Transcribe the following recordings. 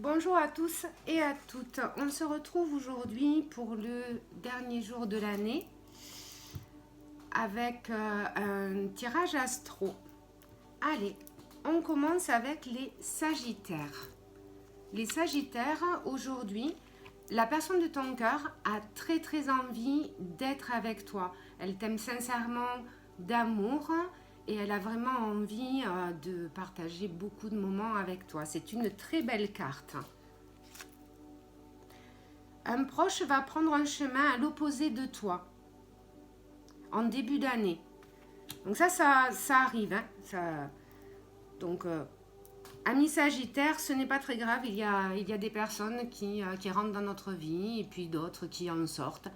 Bonjour à tous et à toutes. On se retrouve aujourd'hui pour le dernier jour de l'année avec un tirage astro. Allez, on commence avec les Sagittaires. Les Sagittaires, aujourd'hui, la personne de ton cœur a très envie d'être avec toi. Elle t'aime sincèrement d'amour et elle a vraiment envie de partager beaucoup de moments avec toi. C'est une très belle carte. Un proche va prendre un chemin à l'opposé de toi en début d'année. Donc ça arrive. Hein, donc, amis Sagittaires, ce n'est pas très grave. Il y a des personnes qui rentrent dans notre vie et puis d'autres qui en sortent.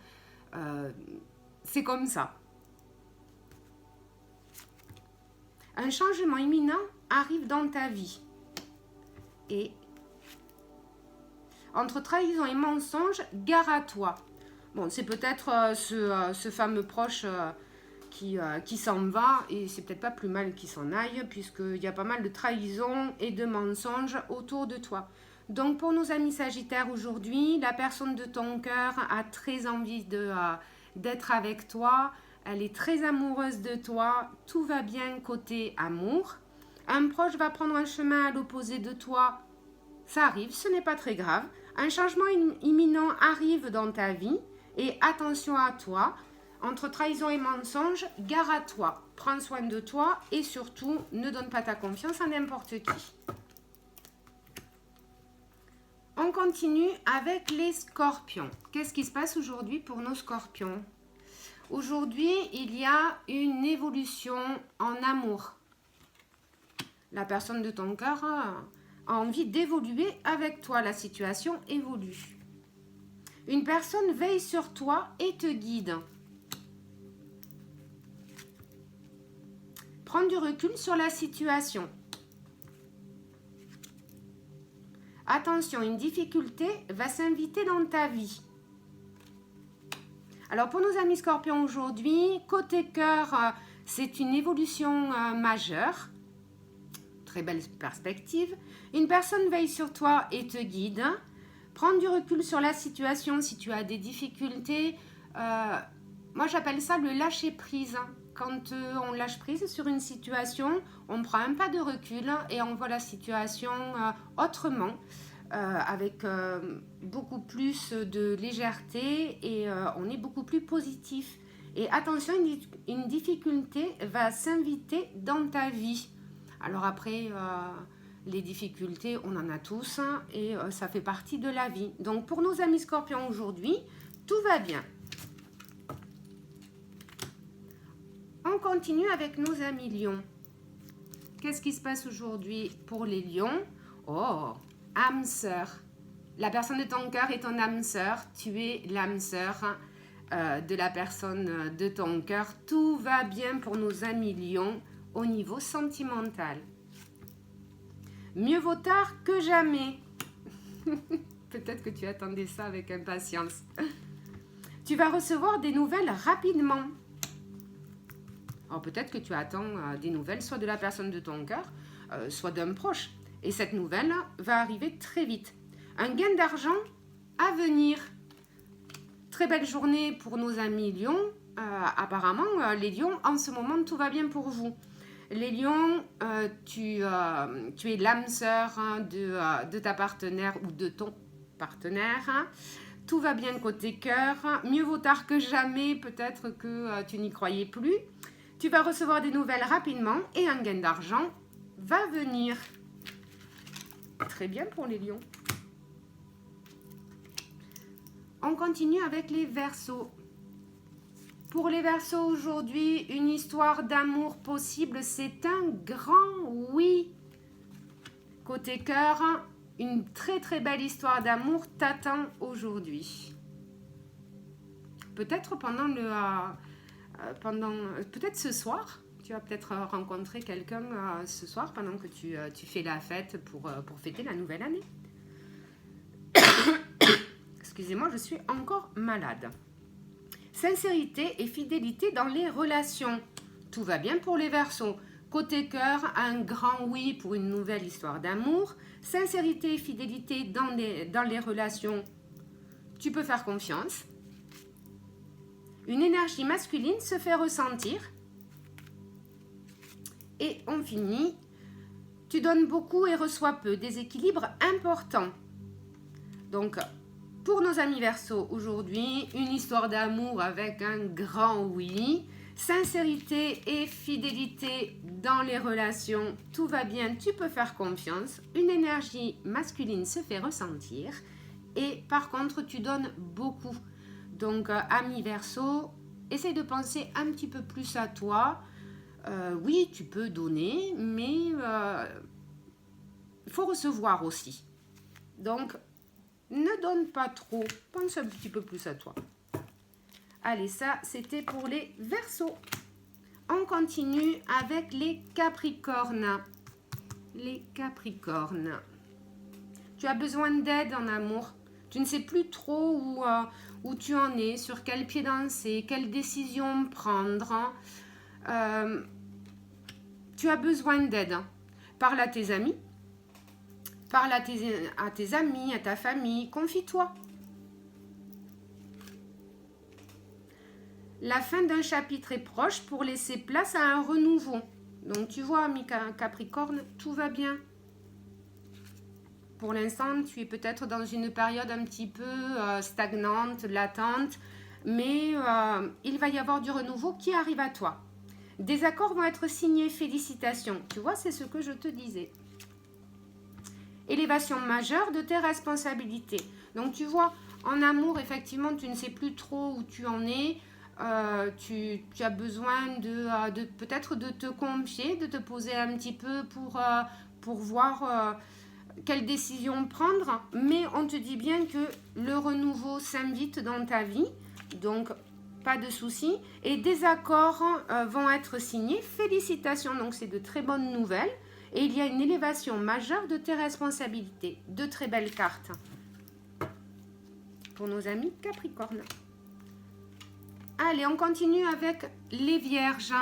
C'est comme ça. Un changement imminent arrive dans ta vie. Et entre trahison et mensonge, gare à toi. Bon, c'est peut-être ce fameux proche qui s'en va, et c'est peut-être pas plus mal qu'il s'en aille, puisqu'il y a pas mal de trahison et de mensonges autour de toi. Donc pour nos amis Sagittaires aujourd'hui, la personne de ton cœur a très envie d'être avec toi. Elle est très amoureuse de toi, tout va bien côté amour. Un proche va prendre un chemin à l'opposé de toi, ça arrive, ce n'est pas très grave. Un changement imminent arrive dans ta vie et attention à toi. Entre trahison et mensonge, gare à toi. Prends soin de toi et surtout, ne donne pas ta confiance à n'importe qui. On continue avec les Scorpions. Qu'est-ce qui se passe aujourd'hui pour nos Scorpions ? Aujourd'hui, il y a une évolution en amour. La personne de ton cœur a envie d'évoluer avec toi. La situation évolue. Une personne veille sur toi et te guide. Prends du recul sur la situation. Attention, une difficulté va s'inviter dans ta vie. Alors pour nos amis Scorpions aujourd'hui, côté cœur, c'est une évolution majeure. Très belle perspective. Une personne veille sur toi et te guide. Prends du recul sur la situation si tu as des difficultés. Moi j'appelle ça le lâcher prise. Quand on lâche prise sur une situation, on prend un pas de recul et on voit la situation autrement. Avec beaucoup plus de légèreté et on est beaucoup plus positif. Et attention, une difficulté va s'inviter dans ta vie. Alors après, les difficultés, on en a tous et ça fait partie de la vie. Donc pour nos amis Scorpions aujourd'hui, tout va bien. On continue avec nos amis Lions. Qu'est-ce qui se passe aujourd'hui pour les Lions ? Oh, âme sœur. La personne de ton cœur est ton âme sœur. Tu es l'âme sœur de la personne de ton cœur. Tout va bien pour nos amis Lions au niveau sentimental. Mieux vaut tard que jamais. Peut-être que tu attendais ça avec impatience. Tu vas recevoir des nouvelles rapidement. Alors peut-être que tu attends des nouvelles soit de la personne de ton cœur, soit d'un proche. Et cette nouvelle va arriver très vite. Un gain d'argent à venir. Très belle journée pour nos amis Lions. Apparemment, les Lions, en ce moment, tout va bien pour vous. Les Lions, tu es l'âme sœur de ta partenaire ou de ton partenaire. Tout va bien côté cœur. Mieux vaut tard que jamais. Peut-être que tu n'y croyais plus. Tu vas recevoir des nouvelles rapidement et un gain d'argent va venir. Très bien pour les Lions. On continue avec les Verseaux. Pour les Verseaux aujourd'hui, une histoire d'amour possible, c'est un grand oui. Côté cœur, une très belle histoire d'amour t'attend aujourd'hui. Peut-être peut-être ce soir, tu vas peut-être rencontrer quelqu'un ce soir pendant que tu fais la fête pour fêter la nouvelle année. Excusez-moi, je suis encore malade. Sincérité et fidélité dans les relations. Tout va bien pour les Verseaux. Côté cœur, un grand oui pour une nouvelle histoire d'amour. Sincérité et fidélité dans les relations, tu peux faire confiance. Une énergie masculine se fait ressentir. Et on finit. Tu donnes beaucoup et reçois peu. Déséquilibre important. Donc, pour nos amis Verseau, aujourd'hui, une histoire d'amour avec un grand oui. Sincérité et fidélité dans les relations, tout va bien, tu peux faire confiance. Une énergie masculine se fait ressentir. Et par contre, tu donnes beaucoup. Donc, ami Verseau, essaye de penser un petit peu plus à toi. Oui, tu peux donner, mais il faut recevoir aussi. Donc, ne donne pas trop, pense un petit peu plus à toi. Allez, ça, c'était pour les Verseaux. On continue avec les Capricornes. Les Capricornes. Tu as besoin d'aide en amour. Tu ne sais plus trop où tu en es, sur quel pied danser, quelle décision prendre. Tu as besoin d'aide. Parle à tes amis. Parle à tes amis, à ta famille. Confie-toi. La fin d'un chapitre est proche pour laisser place à un renouveau. Donc tu vois, ami Capricorne, tout va bien. Pour l'instant, tu es peut-être dans une période un petit peu stagnante, latente, mais il va y avoir du renouveau qui arrive à toi. Des accords vont être signés, félicitations. Tu vois, c'est ce que je te disais. Élévation majeure de tes responsabilités. Donc tu vois, en amour, effectivement, tu ne sais plus trop où tu en es. Tu as besoin de peut-être de te confier, de te poser un petit peu pour voir quelle décision prendre. Mais on te dit bien que le renouveau s'invite dans ta vie. Donc, pas de souci. Et des accords vont être signés. Félicitations, donc c'est de très bonnes nouvelles. Et il y a une élévation majeure de tes responsabilités. De très belles cartes. Pour nos amis Capricorne. Allez, on continue avec les Vierges.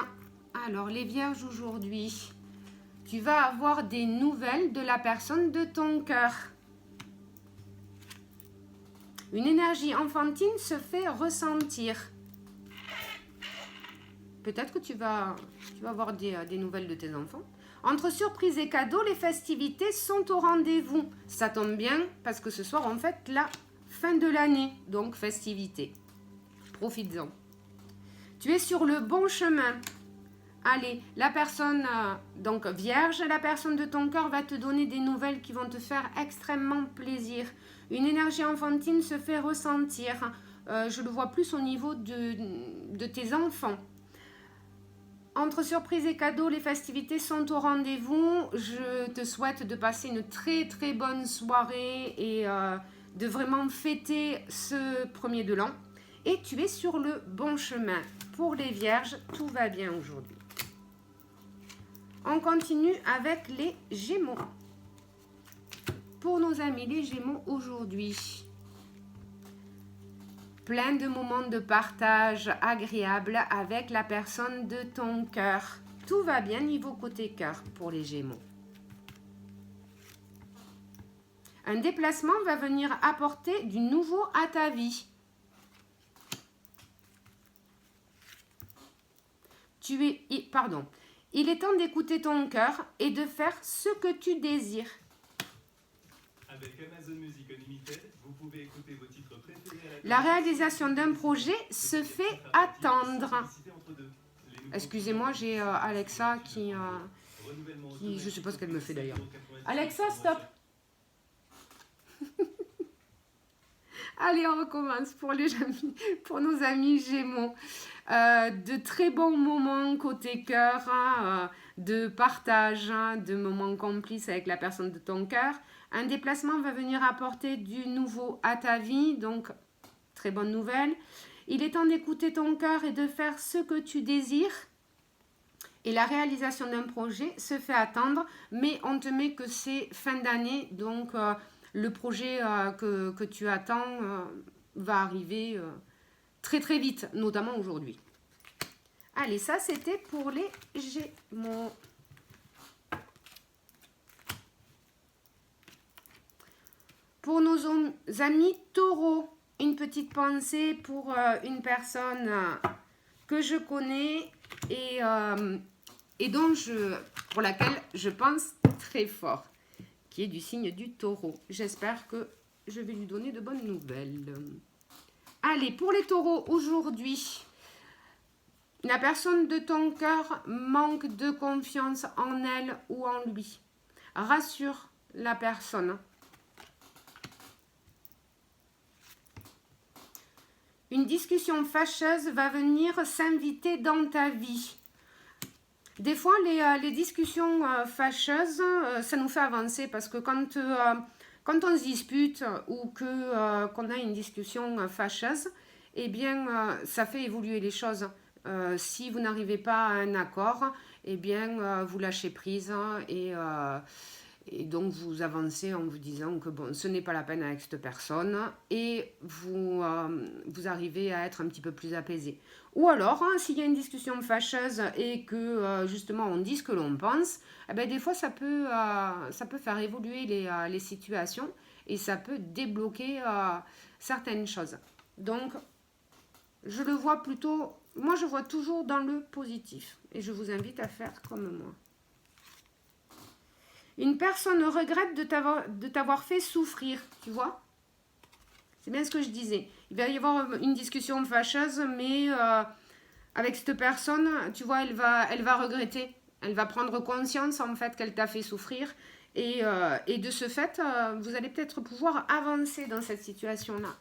Alors, les Vierges aujourd'hui, tu vas avoir des nouvelles de la personne de ton cœur. Une énergie enfantine se fait ressentir. Peut-être que tu vas avoir des nouvelles de tes enfants. Entre surprise et cadeaux, les festivités sont au rendez-vous. Ça tombe bien parce que ce soir, on fête la fin de l'année. Donc, festivités. Profites-en. Tu es sur le bon chemin. Allez, la personne, donc vierge, la personne de ton cœur va te donner des nouvelles qui vont te faire extrêmement plaisir. Une énergie enfantine se fait ressentir. Je le vois plus au niveau de tes enfants. Entre surprise et cadeaux, les festivités sont au rendez-vous. Je te souhaite de passer une très très bonne soirée et de vraiment fêter ce premier de l'an. Et tu es sur le bon chemin. Pour les Vierges, tout va bien aujourd'hui. On continue avec les Gémeaux. Pour nos amis les Gémeaux aujourd'hui, plein de moments de partage agréables avec la personne de ton cœur. Tout va bien niveau côté cœur pour les Gémeaux. Un déplacement va venir apporter du nouveau à ta vie. Il est temps d'écouter ton cœur et de faire ce que tu désires. Avec Amazon Music Unlimited, vous pouvez écouter vos titres préférés. La réalisation d'un projet se fait attendre. Excusez-moi, j'ai Alexa qui je ne sais pas ce qu'elle me fait d'ailleurs. Alexa, stop. Allez, on recommence pour nos amis Gémeaux. De très bons moments côté cœur, de partage, de moments complices avec la personne de ton cœur. Un déplacement va venir apporter du nouveau à ta vie, donc très bonne nouvelle. Il est temps d'écouter ton cœur et de faire ce que tu désires. Et la réalisation d'un projet se fait attendre, mais on te met que c'est fin d'année, donc le projet que tu attends va arriver très très vite, notamment aujourd'hui. Allez, ça c'était pour les Gémeaux. Pour nos amis taureaux, une petite pensée pour une personne que je connais et pour laquelle je pense très fort, qui est du signe du taureau. J'espère que je vais lui donner de bonnes nouvelles. Allez, pour les taureaux, aujourd'hui, la personne de ton cœur manque de confiance en elle ou en lui. Rassure la personne. Une discussion fâcheuse va venir s'inviter dans ta vie. Des fois, les discussions fâcheuses, ça nous fait avancer parce que quand on se dispute ou qu'on a une discussion fâcheuse, eh bien, ça fait évoluer les choses. Si vous n'arrivez pas à un accord, eh bien, vous lâchez prise et donc vous avancez en vous disant que bon, ce n'est pas la peine avec cette personne et vous arrivez à être un petit peu plus apaisé. Ou alors, s'il y a une discussion fâcheuse et que justement on dit ce que l'on pense, eh bien, des fois ça peut faire évoluer les situations et ça peut débloquer certaines choses. Donc, je le vois plutôt, moi je vois toujours dans le positif et je vous invite à faire comme moi. Une personne regrette de t'avoir fait souffrir, tu vois. C'est bien ce que je disais. Il va y avoir une discussion fâcheuse, mais avec cette personne, tu vois, elle va regretter. Elle va prendre conscience, en fait, qu'elle t'a fait souffrir. Et de ce fait, vous allez peut-être pouvoir avancer dans cette situation-là.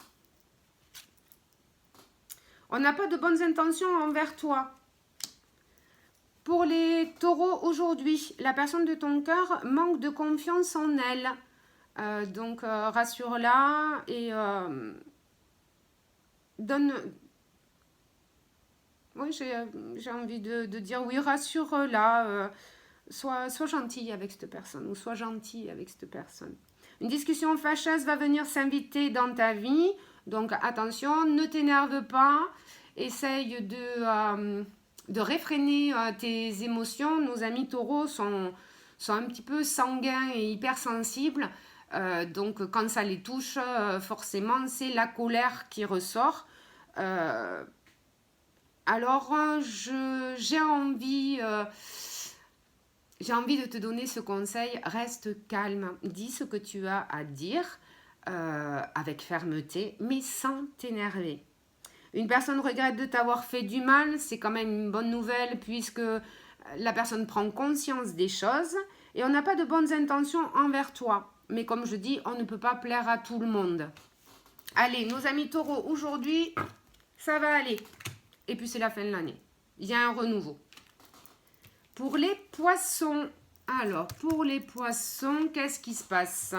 On n'a pas de bonnes intentions envers toi. Pour les taureaux aujourd'hui, la personne de ton cœur manque de confiance en elle. Donc, rassure-la et donne... Oui, j'ai envie de dire oui, rassure-la. Sois gentil avec cette personne ou sois gentil avec cette personne. Une discussion fâcheuse va venir s'inviter dans ta vie. Donc, attention, ne t'énerve pas. Essaye de réfréner tes émotions. Nos amis taureaux sont un petit peu sanguins et hypersensibles. Donc, quand ça les touche, forcément, c'est la colère qui ressort. Alors, j'ai envie de te donner ce conseil. Reste calme. Dis ce que tu as à dire avec fermeté, mais sans t'énerver. Une personne regrette de t'avoir fait du mal, c'est quand même une bonne nouvelle puisque la personne prend conscience des choses et on n'a pas de bonnes intentions envers toi. Mais comme je dis, on ne peut pas plaire à tout le monde. Allez, nos amis taureaux, aujourd'hui, ça va aller. Et puis c'est la fin de l'année. Il y a un renouveau. Pour les poissons, alors pour les poissons, qu'est-ce qui se passe ?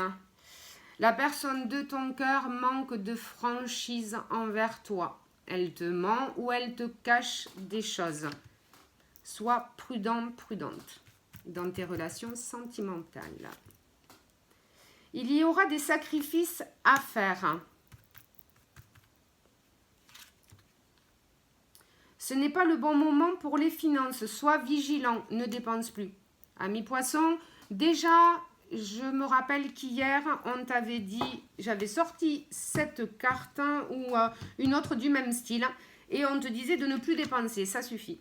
La personne de ton cœur manque de franchise envers toi. Elle te ment ou elle te cache des choses. Sois prudent, prudente dans tes relations sentimentales. Il y aura des sacrifices à faire. Ce n'est pas le bon moment pour les finances. Sois vigilant, ne dépense plus. Amis poissons, déjà, je me rappelle qu'hier, on t'avait dit, j'avais sorti cette carte ou une autre du même style et on te disait de ne plus dépenser, ça suffit.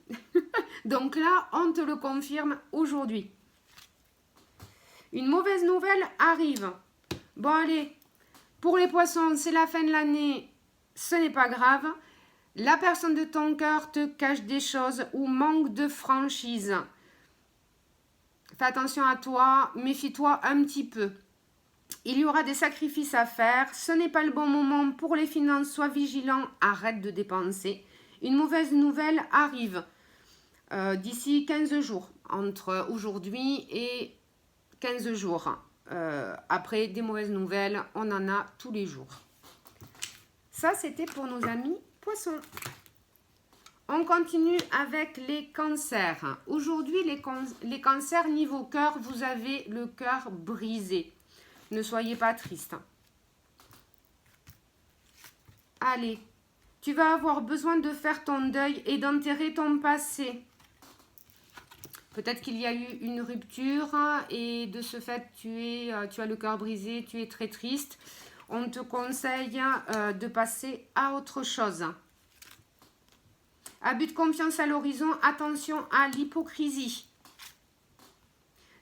Donc là, on te le confirme aujourd'hui. Une mauvaise nouvelle arrive. Bon allez, pour les poissons, c'est la fin de l'année, ce n'est pas grave. La personne de ton cœur te cache des choses ou manque de franchise. Fais attention à toi, méfie-toi un petit peu. Il y aura des sacrifices à faire. Ce n'est pas le bon moment pour les finances. Sois vigilant, arrête de dépenser. Une mauvaise nouvelle arrive d'ici 15 jours. Entre aujourd'hui et 15 jours. Après, des mauvaises nouvelles, on en a tous les jours. Ça, c'était pour nos amis poissons. On continue avec les cancers. Aujourd'hui, les cancers niveau cœur, vous avez le cœur brisé. Ne soyez pas triste. Allez, tu vas avoir besoin de faire ton deuil et d'enterrer ton passé. Peut-être qu'il y a eu une rupture et de ce fait, tu as le cœur brisé, tu es très triste. on te conseille de passer à autre chose. Abus de confiance à l'horizon, attention à l'hypocrisie.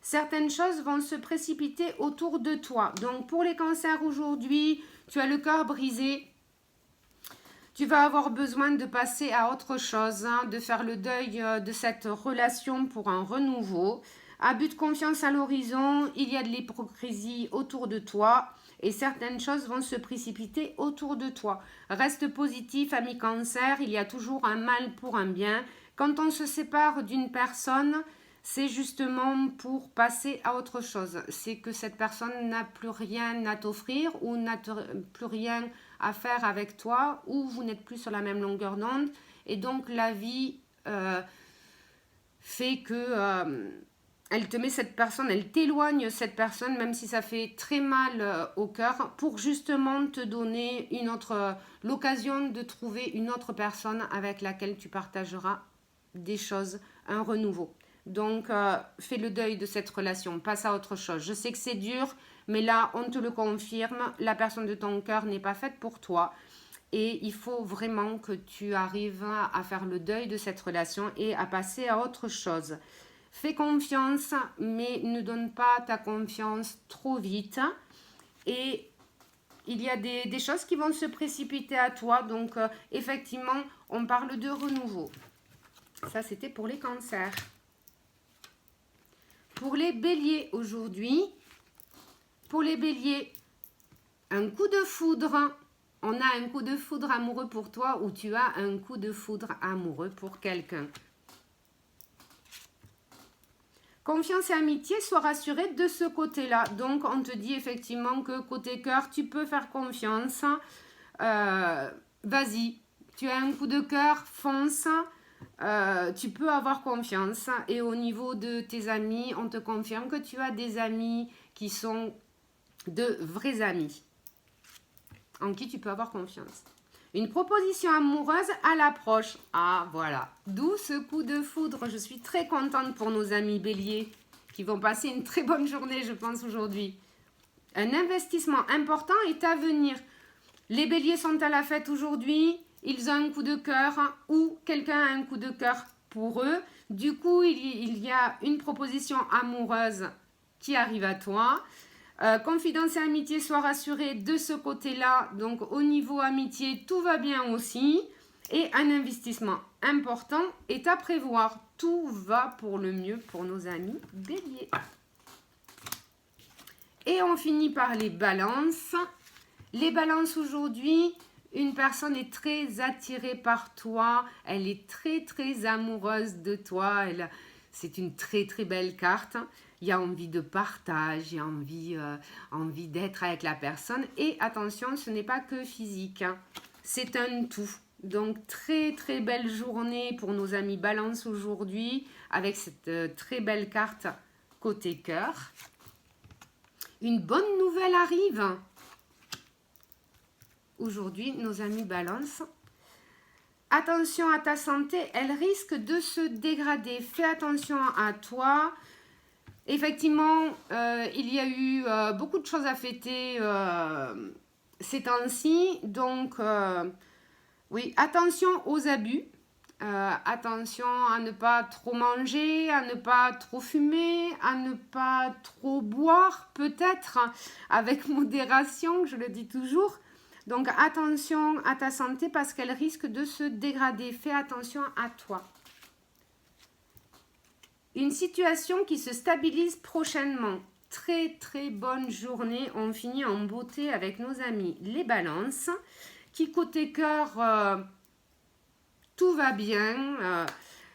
Certaines choses vont se précipiter autour de toi. Donc, pour les cancers aujourd'hui, tu as le cœur brisé. Tu vas avoir besoin de passer à autre chose, hein, de faire le deuil de cette relation pour un renouveau. Abus de confiance à l'horizon, il y a de l'hypocrisie autour de toi et certaines choses vont se précipiter autour de toi. Reste positif, ami cancer, il y a toujours un mal pour un bien. Quand on se sépare d'une personne, c'est justement pour passer à autre chose. C'est que cette personne n'a plus rien à t'offrir ou n'a plus rien à faire avec toi ou vous n'êtes plus sur la même longueur d'onde. Et donc la vie fait que elle te met cette personne, elle t'éloigne cette personne, même si ça fait très mal au cœur, pour justement te donner l'occasion de trouver une autre personne avec laquelle tu partageras des choses, un renouveau. Donc, fais le deuil de cette relation, passe à autre chose. Je sais que c'est dur, mais là, on te le confirme, la personne de ton cœur n'est pas faite pour toi. Et il faut vraiment que tu arrives à faire le deuil de cette relation et à passer à autre chose. Fais confiance, mais ne donne pas ta confiance trop vite. Et il y a des choses qui vont se précipiter à toi. Donc, effectivement, on parle de renouveau. Ça, c'était pour les cancers. Pour les béliers aujourd'hui, pour les béliers, un coup de foudre. On a un coup de foudre amoureux pour toi ou tu as un coup de foudre amoureux pour quelqu'un. Confiance et amitié, sois rassuré de ce côté-là. Donc, on te dit effectivement que côté cœur, tu peux faire confiance. Vas-y, tu as un coup de cœur, fonce. Tu peux avoir confiance. Et au niveau de tes amis, on te confirme que tu as des amis qui sont de vrais amis, en qui tu peux avoir confiance. Une proposition amoureuse à l'approche. Ah, voilà. D'où ce coup de foudre. Je suis très contente pour nos amis béliers qui vont passer une très bonne journée, je pense, aujourd'hui. Un investissement important est à venir. Les béliers sont à la fête aujourd'hui. Ils ont un coup de cœur ou quelqu'un a un coup de cœur pour eux. Du coup, il y a une proposition amoureuse qui arrive à toi. Confidence et amitié, sois rassuré de ce côté-là. Donc, au niveau amitié, tout va bien aussi. Et un investissement important est à prévoir. Tout va pour le mieux pour nos amis béliers. Et on finit par les balances. Les balances aujourd'hui, une personne est très attirée par toi. Elle est très, très amoureuse de toi. C'est une très, très belle carte. Il y a envie de partage, il y a envie d'être avec la personne. Et attention, ce n'est pas que physique, hein. C'est un tout. Donc, très, très belle journée pour nos amis Balance aujourd'hui avec cette très belle carte côté cœur. Une bonne nouvelle arrive. Aujourd'hui, nos amis Balance. Attention à ta santé, elle risque de se dégrader. Fais attention à toi. Effectivement, il y a eu beaucoup de choses à fêter ces temps-ci. Donc, oui, attention aux abus. Attention à ne pas trop manger, à ne pas trop fumer, à ne pas trop boire, peut-être, avec modération, je le dis toujours. Donc, attention à ta santé parce qu'elle risque de se dégrader. Fais attention à toi. Une situation qui se stabilise prochainement. Très, très bonne journée. On finit en beauté avec nos amis les balances. Qui côté cœur, tout va bien.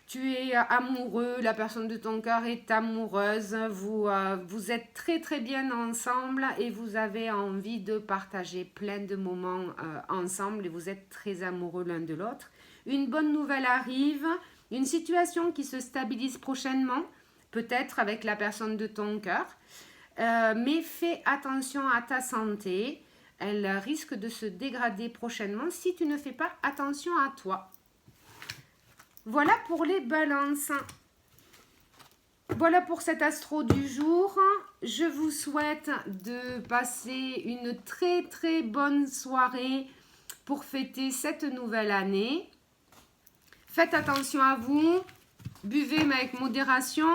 Tu es amoureux, la personne de ton cœur est amoureuse. Vous êtes très, très bien ensemble et vous avez envie de partager plein de moments ensemble et vous êtes très amoureux l'un de l'autre. Une bonne nouvelle arrive. Une situation qui se stabilise prochainement, peut-être avec la personne de ton cœur, mais fais attention à ta santé. Elle risque de se dégrader prochainement si tu ne fais pas attention à toi. Voilà pour les balances. Voilà pour cet astro du jour. je vous souhaite de passer une très très bonne soirée pour fêter cette nouvelle année. Faites attention à vous, buvez mais avec modération.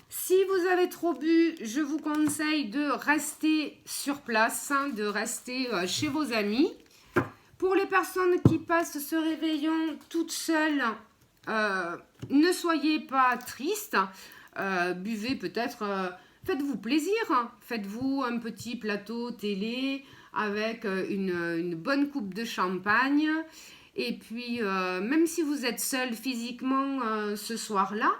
Si vous avez trop bu, je vous conseille de rester sur place, de rester chez vos amis. Pour les personnes qui passent ce réveillon toutes seules, ne soyez pas tristes. Buvez peut-être, faites-vous plaisir. Faites-vous un petit plateau télé avec une bonne coupe de champagne. Et puis, même si vous êtes seul physiquement ce soir-là,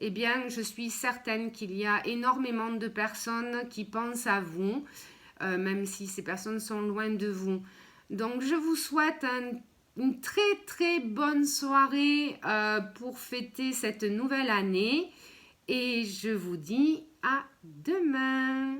eh bien, je suis certaine qu'il y a énormément de personnes qui pensent à vous, même si ces personnes sont loin de vous. Donc, je vous souhaite une très, très bonne soirée pour fêter cette nouvelle année. Et je vous dis à demain.